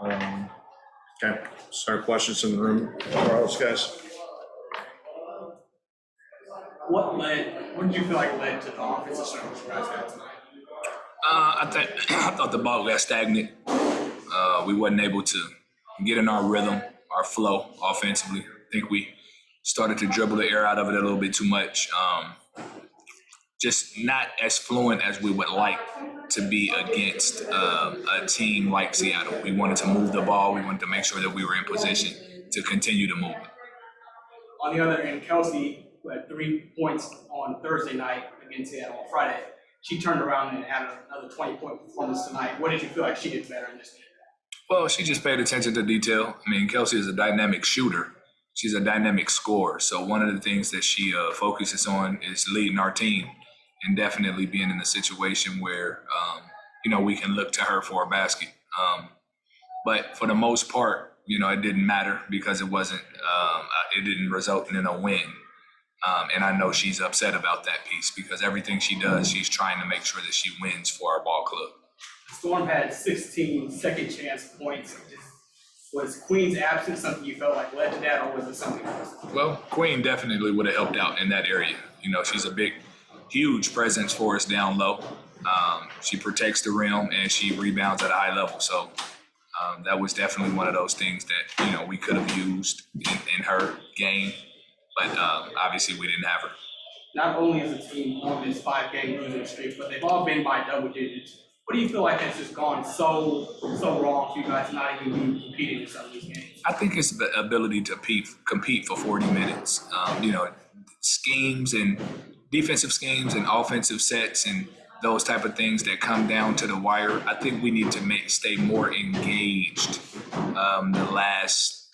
Okay, start questions in the room. Carlos, guys. What did you feel like led to the offensive struggles you guys had tonight? I thought the ball got stagnant. We wasn't able to get in our rhythm, our flow offensively. I think we started to dribble the air out of it a little bit too much. Just not as fluent as we would like to be against a team like Seattle. We wanted to move the ball. We wanted to make sure that we were in position to continue to move it. On the other end, Kelsey, who had 3 points on Thursday night against Seattle on Friday, she turned around and had another 20-point performance tonight. What did you feel like she did better in this game? Well, she just paid attention to detail. I mean, Kelsey is a dynamic shooter. She's a dynamic scorer. So one of the things that she focuses on is leading our team and definitely being in a situation where, we can look to her for a basket. But for the most part, it didn't matter because it didn't result in a win. And I know she's upset about that piece because everything she does, she's trying to make sure that she wins for our ball club. The Storm had 16 second chance points. Was Queen's absence something you felt like led to that, or was it something else? Well, Queen definitely would have helped out in that area. She's a huge presence for us down low. She protects the rim and she rebounds at a high level. So that was definitely one of those things that, we could have used in her game. But obviously we didn't have her. Not only is the team on this 5-game losing streak, but they've all been by double digits. What do you feel like has just gone so wrong for you guys not even be competing in some of these games? I think it's the ability to compete for 40 minutes. Schemes and defensive schemes and offensive sets and those type of things that come down to the wire. I think we need to stay more engaged the last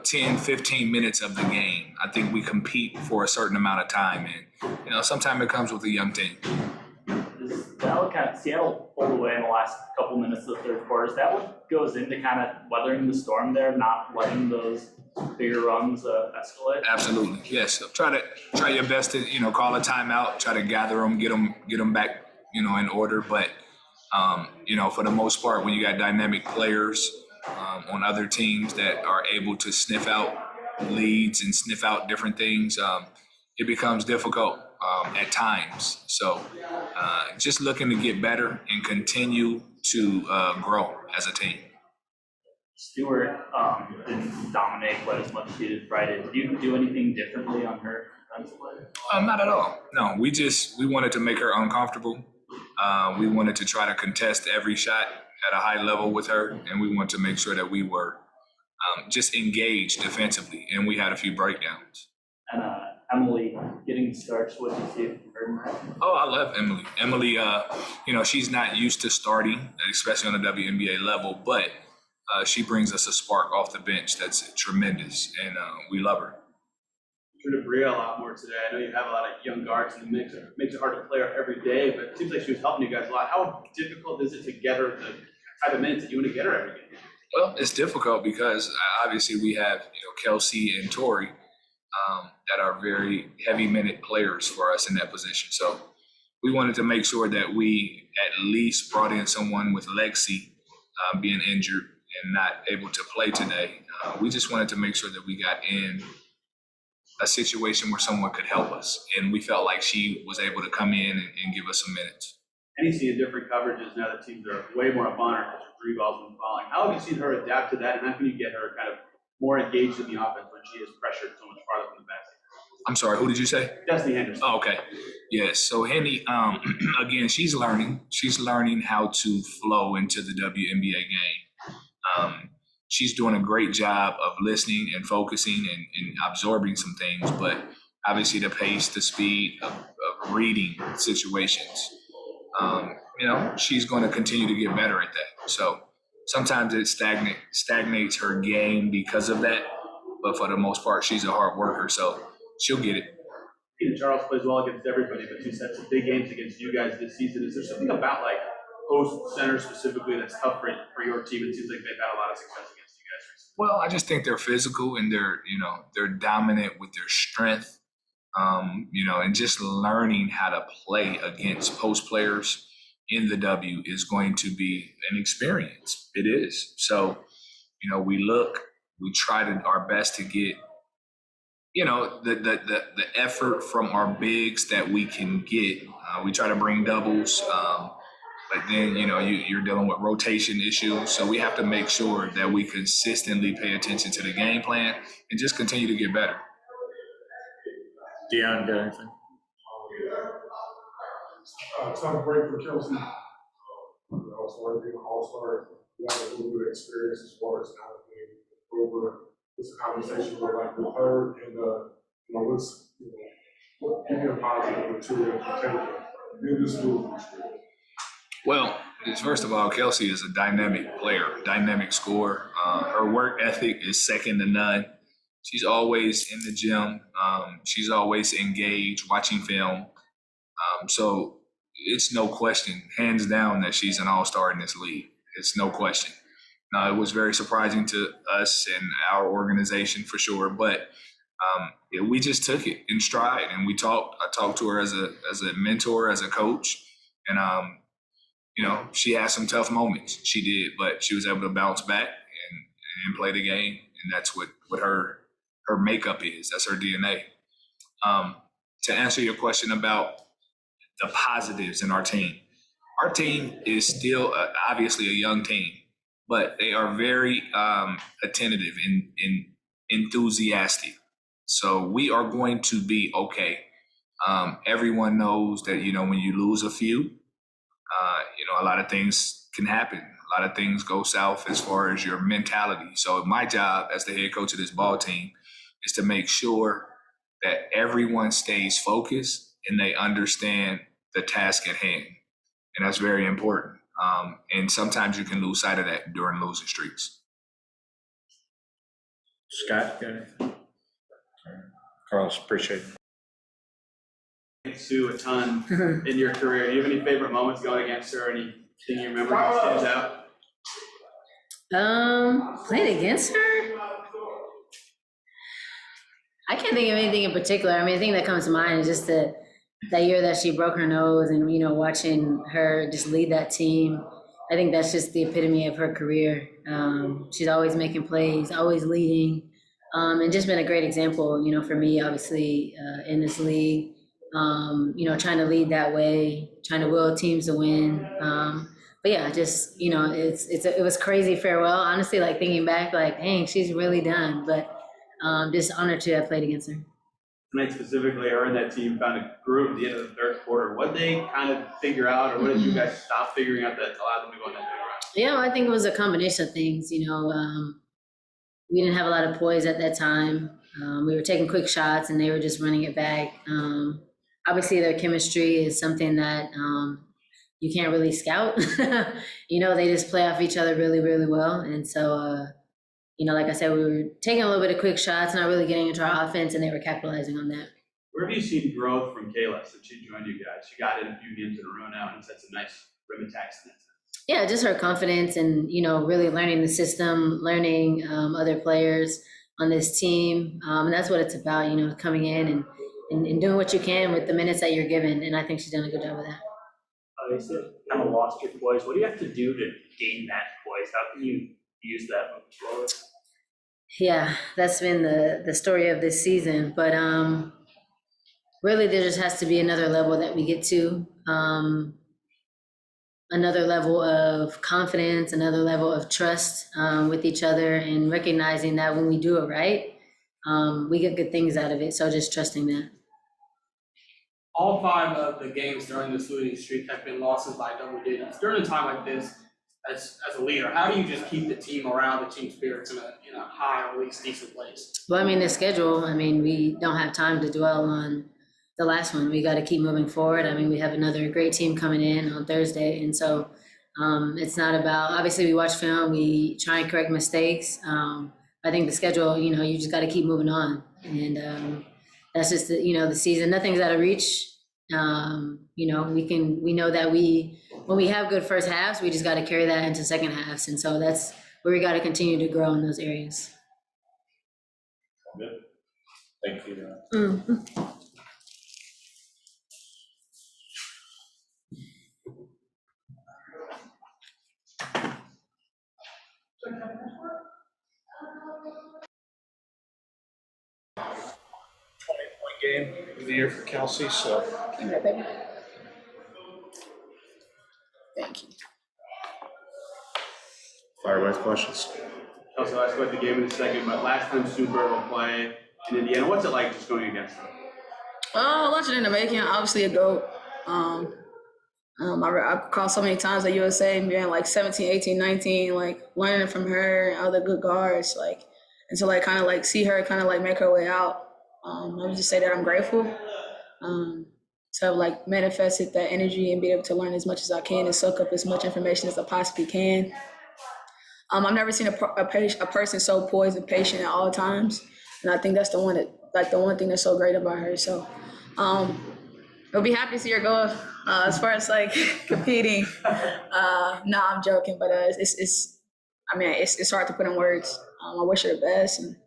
10, 15 minutes of the game. I think we compete for a certain amount of time. And, sometimes it comes with a young team. Seattle pulled away in the last couple minutes of the third quarter. Is that what goes into kind of weathering the storm there, not letting those bigger runs escalate? Absolutely, yes. Try your best to, call a timeout, try to gather them, get them back, in order. But, for the most part, when you got dynamic players on other teams that are able to sniff out leads and sniff out different things, it becomes difficult at times. So just looking to get better and continue to grow as a team. Stewart didn't dominate quite as much as he did Friday. Did you do anything differently on her defensive play? Not at all. No, we wanted to make her uncomfortable. We wanted to try to contest every shot at a high level with her, and we wanted to make sure that we were just engaged defensively, and we had a few breakdowns. And Emily getting starts, what did you see from her? Oh, I love Emily. Emily, she's not used to starting, especially on the WNBA level, but she brings us a spark off the bench that's tremendous, and we love her. To Bria a lot more today. I know you have a lot of young guards in the mix. It makes it hard to play her every day, but it seems like she was helping you guys a lot. How difficult is it to get her the type of minutes that you want to get her every game? Well, it's difficult because obviously we have Kelsey and Tori that are very heavy minute players for us in that position. So we wanted to make sure that we at least brought in someone with Lexi being injured and not able to play today. We just wanted to make sure that we got in a situation where someone could help us. And we felt like she was able to come in and give us some minutes. And you see different coverages now that teams are way more up on her because her three balls been falling. How have you seen her adapt to that, and how can you get her kind of more engaged in the offense when she is pressured so much farther from the basket? I'm sorry, who did you say? Destiny Henderson. Oh, okay. Yes. So Henny, again, she's learning. She's learning how to flow into the WNBA game. She's doing a great job of listening and focusing and absorbing some things, but obviously the pace, the speed of reading situations. She's going to continue to get better at that. So sometimes it stagnates her game because of that, but for the most part, she's a hard worker, so she'll get it. Charles plays well against everybody, but 2 sets of big games against you guys this season. Is there something about post center specifically that's tough for your team? It seems like they've had a lot of success against you guys recently. Well, I just think they're physical and they're dominant with their strength. And just learning how to play against post players in the W is going to be an experience. It is. So, we try our best to get, the effort from our bigs that we can get. We try to bring doubles, but then, you're dealing with rotation issues. So we have to make sure that we consistently pay attention to the game plan and just continue to get better. Dion, got anything? Tough break for Kelsey. Also, being an all-star, you have a little bit of experience as far as now being over. What's the conversation look like with her, and what give you a positive or two that you take in this move? Well, first of all, Kelsey is a dynamic player, dynamic scorer. Her work ethic is second to none. She's always in the gym. She's always engaged, watching film. So it's no question, hands down, that she's an all-star in this league. It's no question. Now, it was very surprising to us and our organization for sure, but we just took it in stride and we talked. I talked to her as a mentor, as a coach, and she had some tough moments. She did, but she was able to bounce back and play the game, and that's what her makeup is. That's her DNA. To answer your question about the positives in our team is still obviously a young team, but they are very attentive and enthusiastic. So we are going to be okay. Everyone knows that, when you lose a few, a lot of things can happen. A lot of things go south as far as your mentality. So my job as the head coach of this ball team is to make sure that everyone stays focused and they understand the task at hand. And that's very important. And sometimes you can lose sight of that during losing streaks. Scott, got anything? Carlos, appreciate it. Thanks, Sue, a ton in your career. Do you have any favorite moments going against her? Anything you remember that stands out? Playing against her? I can't think of anything in particular. I mean, the thing that comes to mind is just that year that she broke her nose and, watching her just lead that team. I think that's just the epitome of her career. She's always making plays, always leading, and just been a great example, for me, obviously, in this league, trying to lead that way, trying to will teams to win. But yeah, just, it was crazy farewell. Honestly, like thinking back, like, dang, she's really done. But just honored to have played against her. Tonight specifically, her and that team found a groove at the end of the third quarter. What did they kind of figure out, or what did you guys stop figuring out that allowed them to go on that big run? Yeah, I think it was a combination of things. We didn't have a lot of poise at that time. We were taking quick shots and they were just running it back. Obviously, their chemistry is something that you can't really scout. They just play off each other really, really well. And so, like I said, we were taking a little bit of quick shots, not really getting into our offense, and they were capitalizing on that. Where have you seen growth from Kayla since she joined you guys? She got in a few games in a row now and sets a nice rim attacks in that sense. Yeah, just her confidence and, really learning the system, learning other players on this team. And that's what it's about, coming in and doing what you can with the minutes that you're given. And I think she's done a good job of that. You said kind of lost your poise. What do you have to do to gain that poise? How can you use that moving forward? Yeah, that's been the story of this season. But really, there just has to be another level that we get to. Another level of confidence, another level of trust with each other, and recognizing that when we do it right, we get good things out of it. So just trusting that. All 5 of the games during this losing streak have been losses by double digits. During a time like this, as a leader, how do you just keep the team around, the team spirits in a high or at least decent place? Well, the schedule, we don't have time to dwell on the last one. We got to keep moving forward. We have another great team coming in on Thursday. And so it's not about, obviously we watch film, we try and correct mistakes. I think the schedule, you just got to keep moving on. And that's just, the season, nothing's out of reach. We know that when we have good first halves, we just got to carry that into second halves. And so that's where we got to continue to grow in those areas. Good. Thank you. Game of the year for Kelsey, so. Give me that paper. Thank you. Fire away with questions. Also, I'll ask about the game in a second, but last time Sue Bird will play in Indiana, what's it like just going against them? Watching in the making, obviously a GOAT. I called so many times at USA, being like 17, 18, 19, like learning from her and other good guards, like, and to like kind of like see her kind of like make her way out. I would just say that I'm grateful to have like manifested that energy and be able to learn as much as I can and soak up as much information as I possibly can. I've never seen a person so poised and patient at all times, and I think that's the one thing that's so great about her. So, I'll be happy to see her go. As far as like competing, no, I'm joking, but it's hard to put in words. I wish her the best, and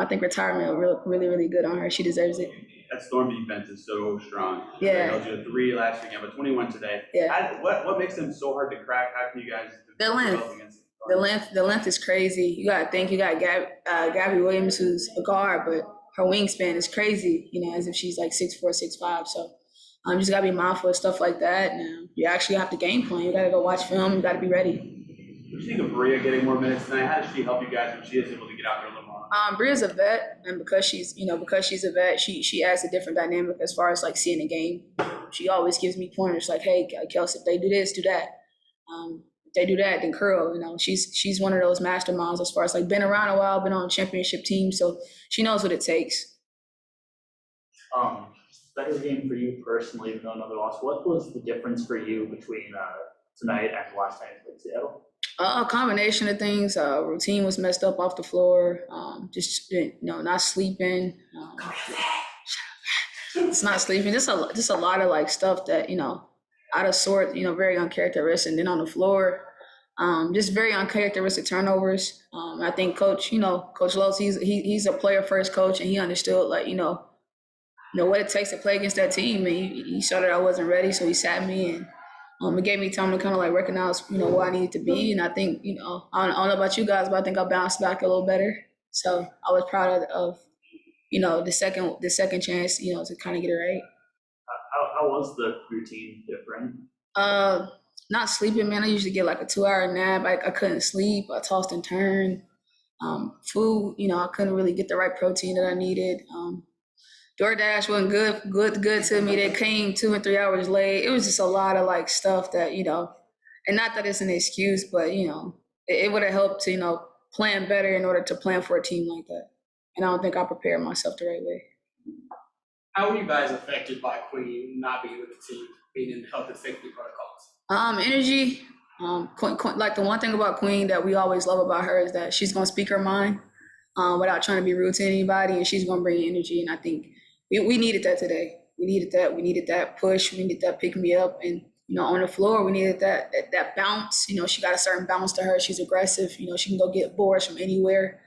I think retirement will really good on her. She deserves it. That Storm defense is so strong. Yeah. They held you to 3 last weekend, but 21 today. Yeah. What makes them so hard to crack? How can you guys Their length. develop against them? The length is crazy. You gotta think. You got Gabby Williams, who's a guard, but her wingspan is crazy. You know, as if she's like 6'4", 6'5". So, you just gotta be mindful of stuff like that. And you actually have to game plan. You gotta go watch film. You gotta be ready. What do you think of Maria getting more minutes tonight? How does she help you guys when she is able to get out there a little more? Bria's a vet, and because she's a vet, she adds a different dynamic as far as like seeing the game. She always gives me pointers like, "Hey, Kelsey, if they do this, do that. If they do that, then curl." You know, she's one of those masterminds as far as like been around a while, been on championship teams, so she knows what it takes. Better game for you personally, even though another loss. What was the difference for you between tonight and the last time you played Seattle? A combination of things. Routine was messed up off the floor. Just not sleeping. It's not sleeping. Just a lot of like stuff that out of sort. Very uncharacteristic. And then on the floor, just very uncharacteristic turnovers. I think Coach Los, he's a player first coach, and he understood what it takes to play against that team. And he saw that I wasn't ready, so he sat me and. It gave me time to kind of like recognize, where I needed to be. And I think, I don't know about you guys, but I think I bounced back a little better. So I was proud of the second chance, to kind of get it right. How was the routine different? Not sleeping, man. I usually get like a 2-hour nap. I couldn't sleep. I tossed and turned. Food, I couldn't really get the right protein that I needed. DoorDash wasn't good to me. They came 2 and 3 hours late. It was just a lot of like stuff that, and not that it's an excuse, but it would have helped to, plan better in order to plan for a team like that. And I don't think I prepared myself the right way. How were you guys affected by Queen not being with the team, being in health and safety protocols? Energy. Like the one thing about Queen that we always love about her is that she's gonna speak her mind without trying to be rude to anybody, and she's gonna bring energy. And I think we needed that today. We needed that push. We needed that pick me up. And, on the floor, we needed that bounce. She got a certain bounce to her. She's aggressive. She can go get boards from anywhere.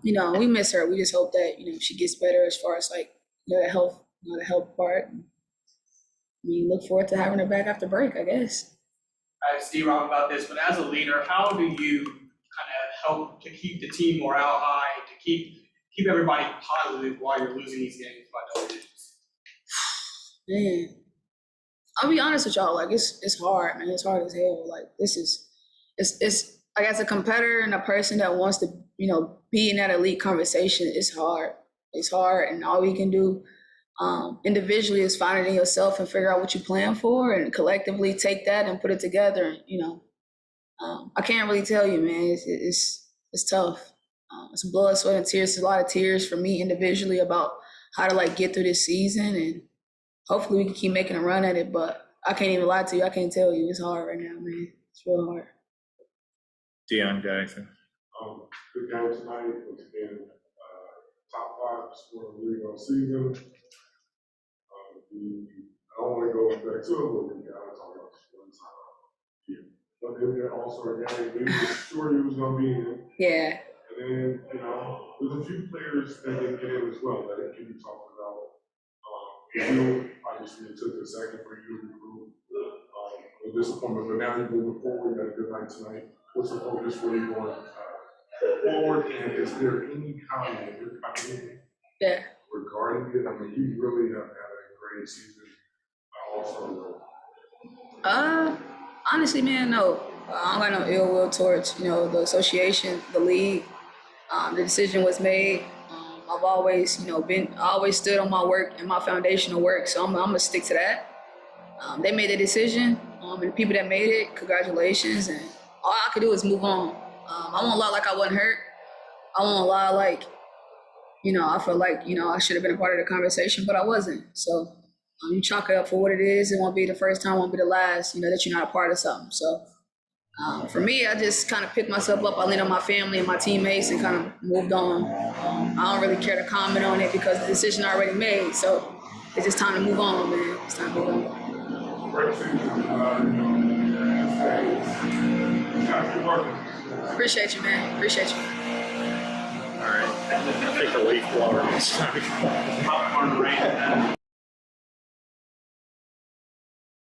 We miss her. We just hope that, she gets better as far as like, the health part. We look forward to having her back after break, I guess. I asked D-Rob about this, but as a leader, how do you kind of help to keep the team morale high, to keep everybody positive while you're losing these games by double digits? Man, I'll be honest with y'all. Like it's hard, man. It's hard as hell. Like it's like as a competitor and a person that wants to, be in that elite conversation. It's hard. It's hard, and all we can do individually is find it in yourself and figure out what you plan for, and collectively take that and put it together. I can't really tell you, man. It's tough. It's blood, sweat, and tears. It's a lot of tears for me individually about how to like get through this season, and hopefully we can keep making a run at it. But I can't even lie to you. I can't tell you. It's hard right now, man. It's real hard. Dion, got anything? Good game tonight. Once again, top 5 scorer in the league all season. I don't want to go back to it, but we got to talk about this one time. Yeah. But then there also a game we were sure he was going to be in. Yeah. And then, there's a few players that didn't get in as well that can be talked about. You obviously it took a second for you to recruit. A disappointment, but now you're moving forward. You had a good night tonight. what's the focus for you going forward? And is there any comment Yeah. regarding it? I mean, you really have had a great season also. Honestly, man, no. I don't got no ill will towards, the association, the league. The decision was made. I've always, I always stood on my work and my foundational work, so I'm gonna stick to that. They made the decision, and the people that made it, congratulations, and all I could do is move on. I won't lie like I wasn't hurt. I won't lie like, I feel like, I should have been a part of the conversation, but I wasn't. So you chalk it up for what it is. It won't be the first time, won't be the last, that you're not a part of something. So for me, I just kind of picked myself up. I leaned on my family and my teammates and kind of moved on. I don't really care to comment on it because the decision already made. So it's just time to move on, man. It's time to move on. Great season. Keep working. Appreciate you, man. Appreciate you. All right. I think the leaf blower is time to go. Popcorn rain.